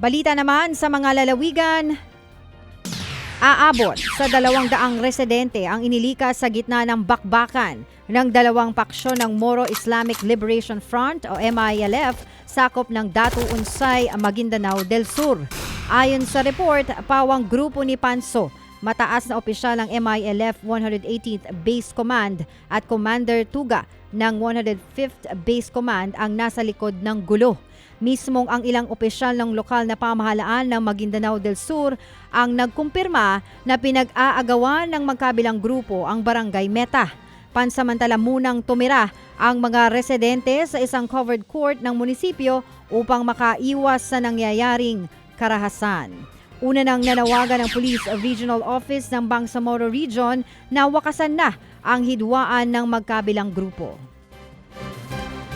Balita naman sa mga lalawigan, aabot sa 200 residente ang inilikas sa gitna ng bakbakan ng dalawang paksyon ng Moro Islamic Liberation Front o MILF sakop ng Datu Unsay, Maguindanao del Sur. Ayon sa report, pawang grupo ni Panso, mataas na opisyal ng MILF 118th Base Command at Commander Tuga ng 105th Base Command ang nasa likod ng gulo. Mismong ang ilang opisyal ng lokal na pamahalaan ng Maguindanao del Sur ang nagkumpirma na pinag-aagawan ng magkabilang grupo ang Barangay Meta. Pansamantala munang tumira ang mga residente sa isang covered court ng munisipyo upang makaiwas sa nangyayaring karahasan. Una nang nanawagan ng Police Regional Office ng Bangsamoro Region na wakasan na ang hidwaan ng magkabilang grupo.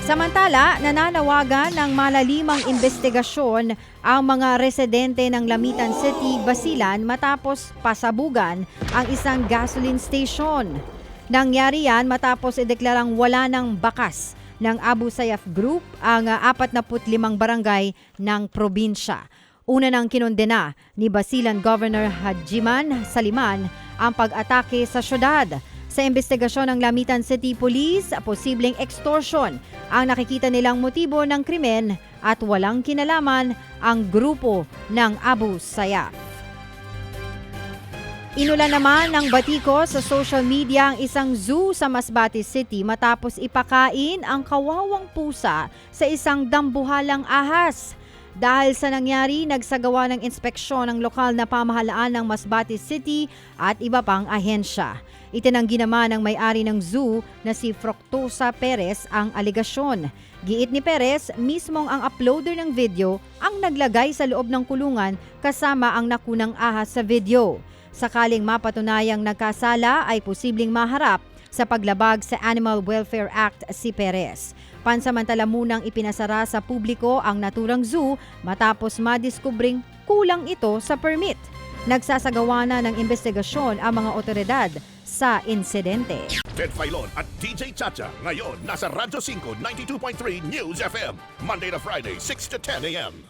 Samantala, nananawagan ng malalimang investigasyon ang mga residente ng Lamitan City, Basilan matapos pasabugan ang isang gasoline station. Nangyari yan matapos ideklarang wala ng bakas ng Abu Sayyaf Group ang 45 barangay ng probinsya. Una nang kinondena ni Basilan Governor Hajiman Saliman ang pag-atake sa syudad. Sa investigasyon ng Lamitan City Police, posibleng extortion ang nakikita nilang motibo ng krimen at walang kinalaman ang grupo ng Abu Sayyaf. Inulan naman ng batiko sa social media ang isang zoo sa Masbate City matapos ipakain ang kawawang pusa sa isang dambuhalang ahas. Dahil sa nangyari, nagsagawa ng inspeksyon ng lokal na pamahalaan ng Masbate City at iba pang ahensya. Itinanggi naman ng may-ari ng zoo na si Fructuosa Perez ang aligasyon. Giit ni Perez, mismong ang uploader ng video ang naglagay sa loob ng kulungan kasama ang nakunang ahas sa video. Sakaling mapatunayang nagkasala ay posibleng maharap sa paglabag sa Animal Welfare Act si Perez. Pansamantala munang ipinasara sa publiko ang naturang zoo matapos madiskubring kulang ito sa permit. Nagsasagawa na ng investigasyon ang mga otoridad sa insidente. Ted Filon at DJ Chacha ngayon nasa Radyo 5 92.3 News FM Monday to Friday 6 to 10 a.m.